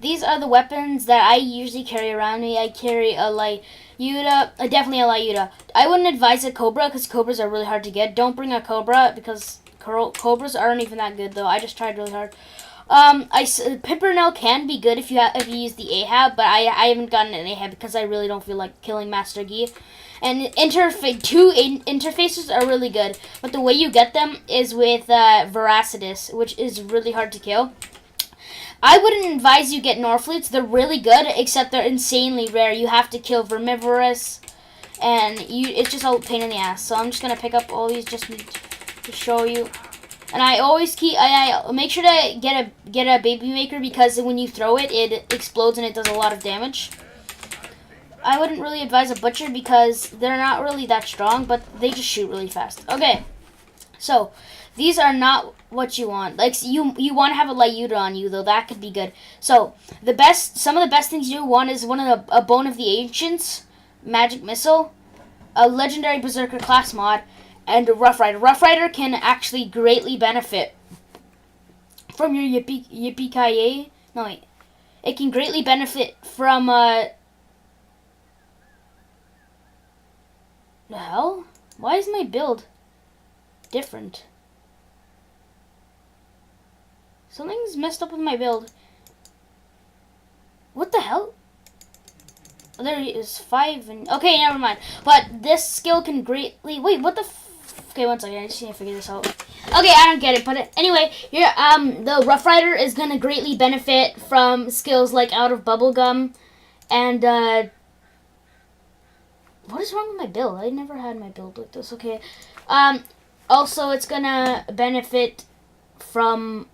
these are the weapons that I usually carry around me. I carry a light Yuta, definitely a Lyuta. I wouldn't advise a Cobra because Cobras are really hard to get. Don't bring a Cobra because Cobras aren't even that good though. I just tried really hard. Pimpernel can be good if you use the Ahab, but I haven't gotten an Ahab because I really don't feel like killing Master Gi. And two interfaces are really good, but the way you get them is with Veracitus, which is really hard to kill. I wouldn't advise you get Norfleets. They're really good, except they're insanely rare. You have to kill Vermivorous, and it's just a pain in the ass. So I'm just gonna pick up all these just to show you. And I always I make sure to get a baby maker because when you throw it, it explodes and it does a lot of damage. I wouldn't really advise a butcher because they're not really that strong, but they just shoot really fast. Okay, so these are not what you want. Like you want to have a Lyuta on you though. That could be good. So some of the best things you want is a Bone of the Ancients, Magic Missile, a Legendary Berserker class mod, and a Rough Rider. Rough Rider can actually greatly benefit from your Yippee-Ki-Yay. No wait, it can greatly benefit from the hell? Why is my build different? Something's messed up with my build. What the hell? Oh, there is 5 and okay, never mind. But this skill can greatly what the okay, one second, I just need to figure this out. Okay, I don't get it, but anyway, the Rough Rider is gonna greatly benefit from skills like Out of Bubblegum and what is wrong with my build? I never had my build like this. Okay. Also, it's gonna benefit from.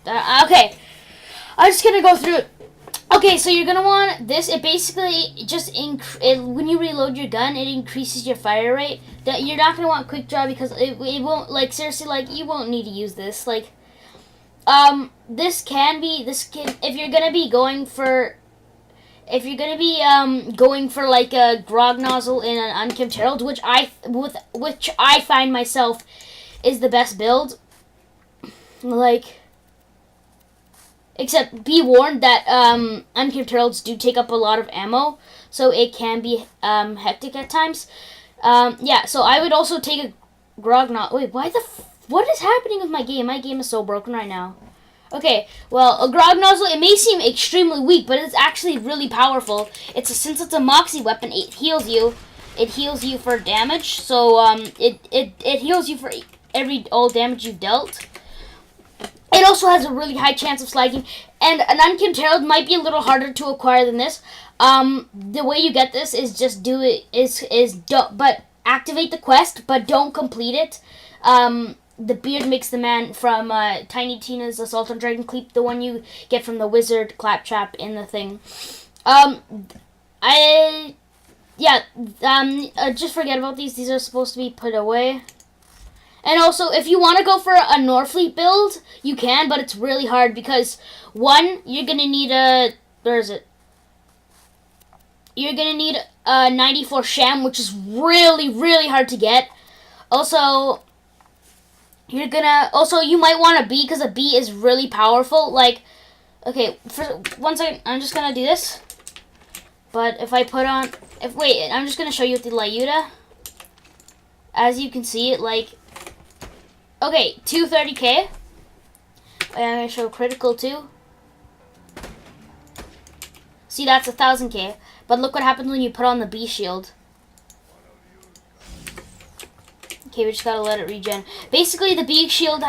Okay. I'm just gonna go through it. Okay, so you're gonna want this. It basically just when you reload your gun, it increases your fire rate. That you're not gonna want quick draw because it won't seriously you won't need to use this if you're gonna be going for. If you're gonna be going for like a Grog Nozzle in an Unkempt Herald, which I find myself is the best build, except be warned that Unkempt Heralds do take up a lot of ammo, so it can be hectic at times. Yeah, so I would also take a Grog Nozzle. Wait, what is happening with my game? My game is so broken right now. Okay, well, a Grog Nozzle, it may seem extremely weak, but it's actually really powerful. Since it's a Moxie weapon, it heals you. It heals you for damage, so it heals you for all damage you've dealt. It also has a really high chance of slagging, and an Unkempt Herald might be a little harder to acquire than this. The way you get this is just but activate the quest, but don't complete it. The Beard Makes the Man from Tiny Tina's Assault on Dragon Cleep, the one you get from the Wizard Claptrap in the thing. Just forget about these. These are supposed to be put away. And also, if you want to go for a Norfleet build, you can, but it's really hard because, one, you're going to need You're going to need a 94 Sham, which is really, really hard to get. Also, you might want a bee because a bee is really powerful. Okay, for 1 second, I'm just gonna do this. But if I put on, I'm just gonna show you with the Lyuta. As you can see, okay, 230k. And I'm gonna show critical too. See, that's 1000k. But look what happens when you put on the bee shield. Okay, we just gotta let it regen. Basically, the bee shield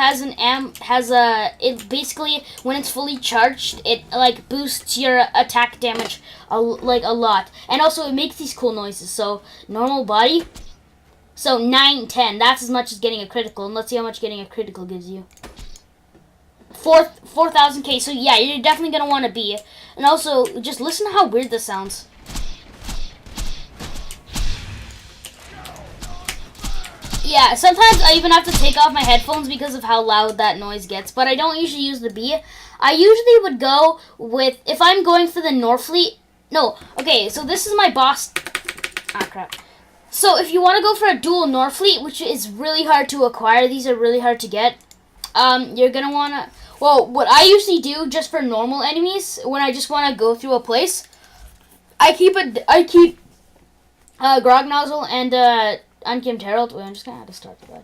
basically, when it's fully charged, it boosts your attack damage a lot. And also, it makes these cool noises. So, normal body. So, 910. That's as much as getting a critical. And let's see how much getting a critical gives you. 4,000k. So, yeah, you're definitely gonna want a bee. And also, just listen to how weird this sounds. Yeah, sometimes I even have to take off my headphones because of how loud that noise gets. But I don't usually use the bee. I usually would go with, if I'm going for the Norfleet. No, okay, so this is my boss. Ah, crap. So if you want to go for a dual Norfleet, which is really hard to acquire, these are really hard to get. You're going to want to, Well, what I usually do just for normal enemies, when I just want to go through a place, I keep Grog Nozzle and Unkempt Herald. Wait, I'm just gonna have to start that.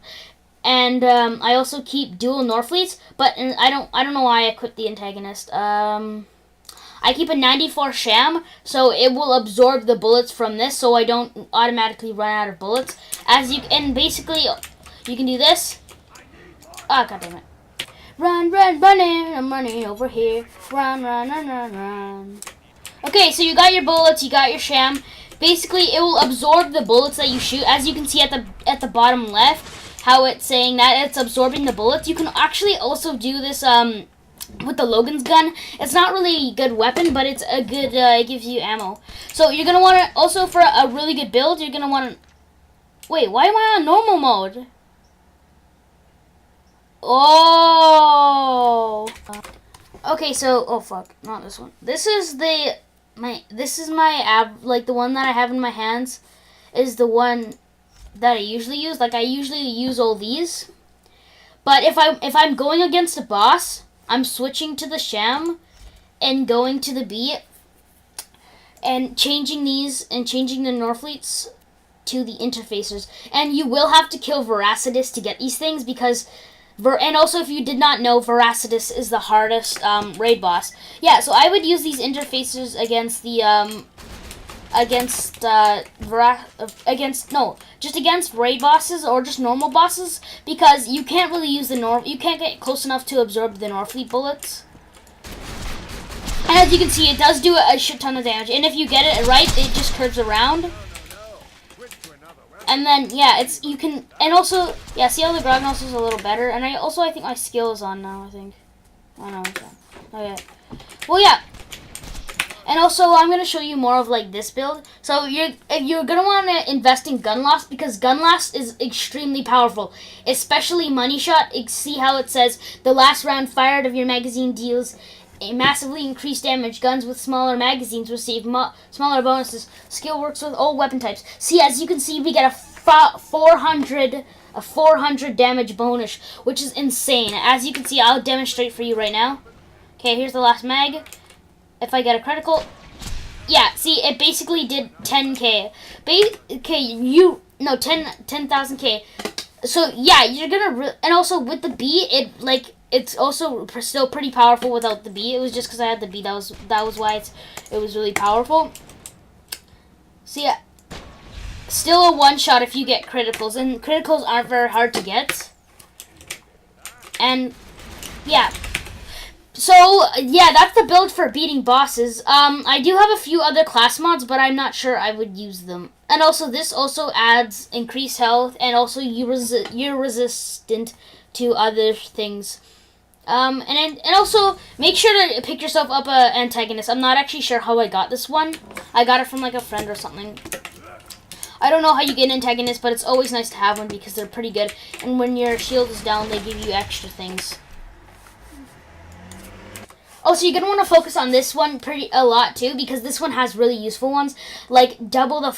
And I also keep dual Norfleets, but I don't know why I quit the antagonist. I keep a 94 Sham, so it will absorb the bullets from this, so I don't automatically run out of bullets. And basically, you can do this. Ah, god damn it. Run, running, I'm running over here. Run. Okay, so you got your bullets, you got your Sham. Basically, it will absorb the bullets that you shoot. As you can see at the bottom left, how it's saying that it's absorbing the bullets. You can actually also do this with the Logan's gun. It's not really a good weapon, but it's a good, it gives you ammo. So you're going to want to, also for a really good build, you're going to want to, wait, why am I on normal mode? Oh. Okay, so, oh fuck, not this one. This is my like the one that I have in my hands is the one that I usually use. Like I usually use all these. But if I'm going against a boss, I'm switching to the Sham and going to the B and changing these and changing the Norfleets to the interfacers. And you will have to kill Veracitus to get these things because and also if you did not know, Veracitus is the hardest raid boss. Yeah, so I would use these interfacers against the just against raid bosses or just normal bosses because you can't really use you can't get close enough to absorb the Norfleet bullets. And as you can see, it does do a shit ton of damage. And if you get it right, it just curves around. And then yeah, you can, and also yeah, see how the Grognos is a little better. And I think my skill is on now. I think. Oh no, it's on. Okay. Well yeah. And also, I'm gonna show you more of like this build. So you're gonna want to invest in gun loss because gun loss is extremely powerful, especially money shot. See how it says the last round fired of your magazine deals a massively increased damage. Guns with smaller magazines receive smaller bonuses. Skill works with all weapon types. See, as you can see, we get a 400 damage bonus, which is insane. As you can see, I'll demonstrate for you right now. Okay, here's the last mag. If I get a critical, yeah, see, it basically did 10k. 10,000k. So yeah, you're gonna and also with the B, it's also still pretty powerful without the B. It was just because I had the B that was why it was really powerful. So yeah, still a one shot if you get criticals, and criticals aren't very hard to get. And yeah. So, yeah, that's the build for beating bosses. I do have a few other class mods, but I'm not sure I would use them. And also, this also adds increased health, and also you're resistant to other things. And also, make sure to pick yourself up an antagonist. I'm not actually sure how I got this one. I got it from, like, a friend or something. I don't know how you get an antagonist, but it's always nice to have one because they're pretty good. And when your shield is down, they give you extra things. Also, you're going to want to focus on this one a lot, too, because this one has really useful ones. Like, double your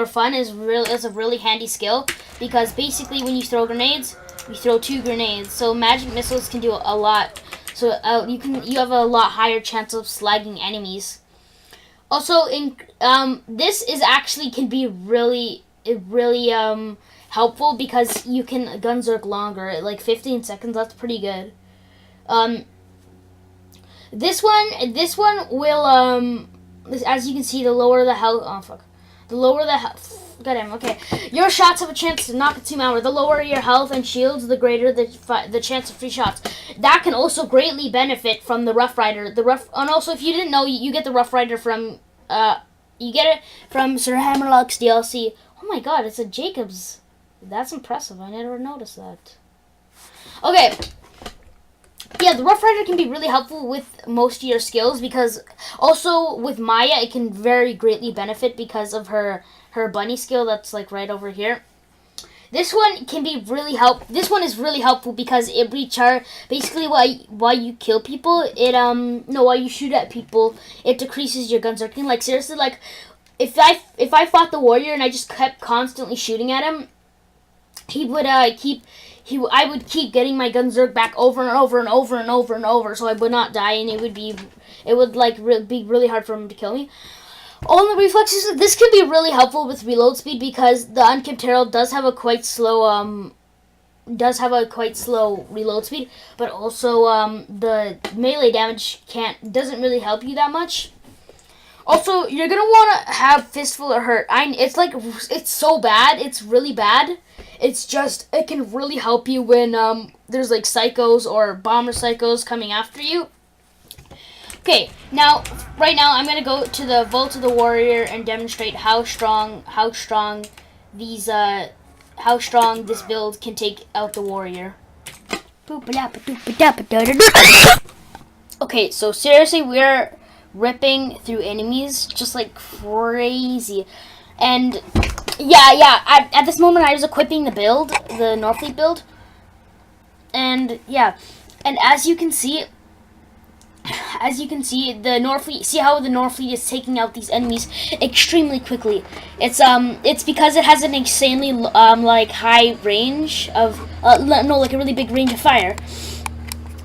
fun is a really handy skill, because basically when you throw grenades, you throw 2 grenades. So magic missiles can do a lot. So you have a lot higher chance of slagging enemies. Also, this is actually can be really helpful because you can gunzerk longer, like 15 seconds. That's pretty good. This one will, as you can see, the lower the health, goddamn, okay. Your shots have a chance to knock a team out. The lower your health and shields, the greater the chance of free shots. That can also greatly benefit from the Rough Rider. And also, if you didn't know, you get the Rough Rider from, you get it from Sir Hammerlock's DLC. Oh my god, it's a Jacobs. That's impressive. I never noticed that. Okay. Yeah, the Rough Rider can be really helpful with most of your skills because also with Maya it can very greatly benefit because of her bunny skill that's like right over here. This one can be really This one is really helpful because it basically while you kill people, while you shoot at people, it decreases your gunzerking. Like seriously, like if I fought the warrior and I just kept constantly shooting at him, I would keep getting my gunzerk back over and over and over and over and over, so I would not die, and it would be really hard for him to kill me. On the reflexes, this could be really helpful with reload speed because the Unkempt Herald does have a quite slow reload speed, but also the melee damage doesn't really help you that much. Also, you're gonna want to have Fistful of Hurt. It's so bad. It's really bad. It can really help you when there's like psychos or bomber psychos coming after you. Okay, right now I'm gonna go to the Vault of the Warrior and demonstrate how strong this build can take out the warrior. Okay, so seriously, we're ripping through enemies just like crazy, and yeah. At this moment, I was equipping the Northfleet build, and yeah, and as you can see, the Northfleet. See how the Northfleet is taking out these enemies extremely quickly. It's because it has an insanely high range of a really big range of fire.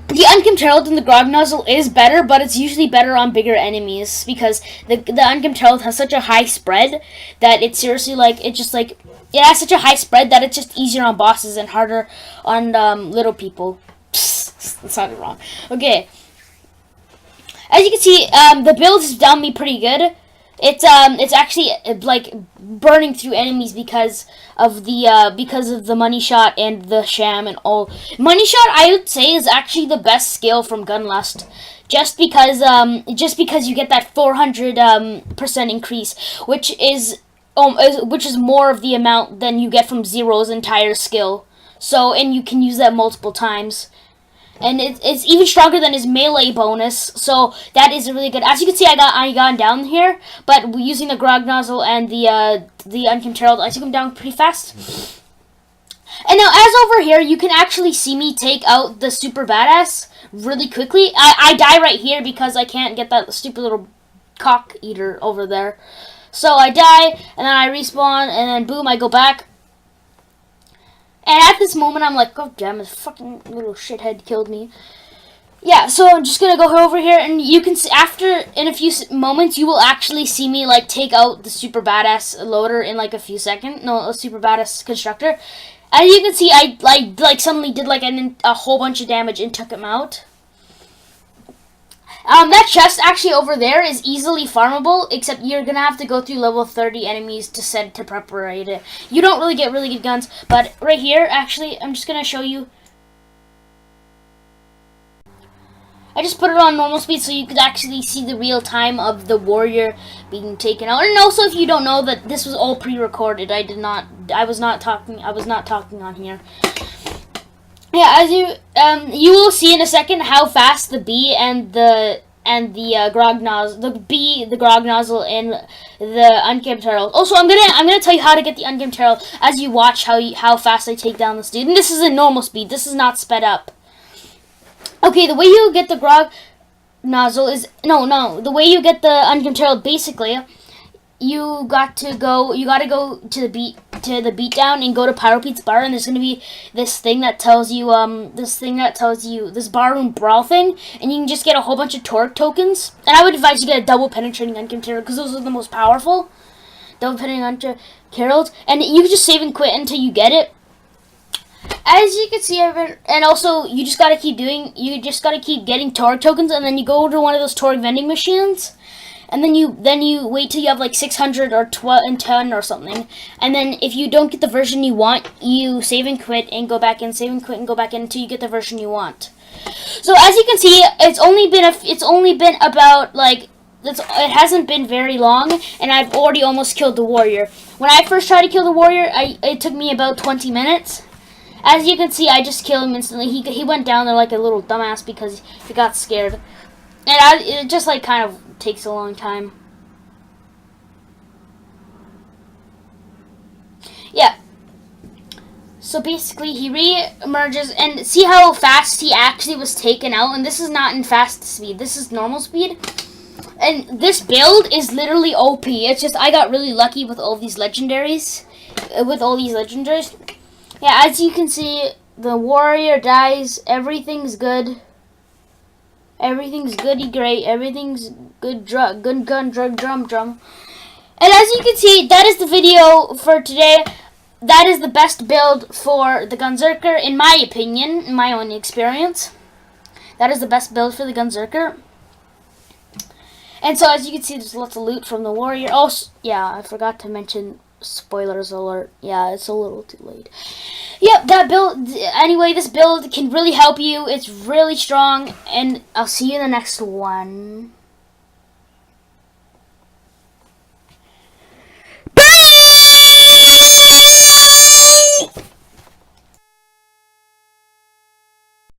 The Unkempt Herald and the Grog Nozzle is better, but it's usually better on bigger enemies because the Unkempt Herald has such a high spread that it's seriously it has such a high spread that it's just easier on bosses and harder on little people. That sounded wrong. Okay. As you can see, the build has done me pretty good. It's actually burning through enemies because of the money shot and the sham and all. Money shot, I would say, is actually the best skill from Gunlust, just because you get that 400% increase, which is more of the amount than you get from Zero's entire skill. So, and you can use that multiple times. And it's even stronger than his melee bonus, so that is really good. As you can see, I got down here, but using the Grog Nozzle and the Unkempt Herald, I took him down pretty fast. And now, as over here, you can actually see me take out the super badass really quickly. I die right here because I can't get that stupid little cock eater over there. So I die, and then I respawn, and then boom, I go back. And at this moment, I'm like, oh damn, this fucking little shithead killed me. Yeah, so I'm just gonna go over here, and you can see, in a few moments, you will actually see me, take out the super badass loader in, a few seconds. No, a super badass constructor. As you can see, I, suddenly did, a whole bunch of damage and took him out. That chest actually over there is easily farmable, except you're gonna have to go through level 30 enemies to preparate it. You don't really get really good guns, but right here, actually, I'm just gonna show you. I just put it on normal speed so you could actually see the real time of the warrior being taken out. And also, if you don't know that this was all pre-recorded, I was not talking on here. Yeah, as you will see in a second how fast the bee and the Grog Nozzle, the Grog Nozzle, and the Unkempt Herald. Also, I'm gonna tell you how to get the Unkempt Herald as you watch how fast I take down this dude. And this is a normal speed. This is not sped up. Okay, the way you get the Grog Nozzle is the way you get the Unkempt Herald, basically. You gotta go to the beatdown and go to Pyro Pete's bar, and there's gonna be this thing that tells you this barroom brawl thing, and you can just get a whole bunch of torque tokens. And I would advise you get a double penetrating Unkempt Herald because those are the most powerful. Double penetrating Unkempt Herald, and you can just save and quit until you get it. As you can see, and also you just gotta keep getting torque tokens, and then you go to one of those torque vending machines. And then you wait till you have 600 or 10 or something. And then if you don't get the version you want, you save and quit and go back in, save and quit and go back in until you get the version you want. So as you can see, it hasn't been very long, and I've already almost killed the warrior. When I first tried to kill the warrior, it took me about 20 minutes. As you can see, I just killed him instantly. He went down there like a little dumbass because he got scared. And it just kind of takes a long time. Yeah. So basically, he re-emerges, and see how fast he actually was taken out. And this is not in fast speed. This is normal speed. And this build is literally OP. It's just I got really lucky with all these legendaries. Yeah, as you can see, the warrior dies. Everything's good. Everything's goody great. Everything's good. Good gun, drug, drum. And as you can see, that is the video for today. That is the best build for the gunzerker, in my opinion, in my own experience. That is the best build for the gunzerker. And so, as you can see, there's lots of loot from the warrior. Oh, yeah, I forgot to mention, spoilers alert. Yeah, it's a little too late. Yep, that build, anyway, this build can really help you. It's really strong, and I'll see you in the next one.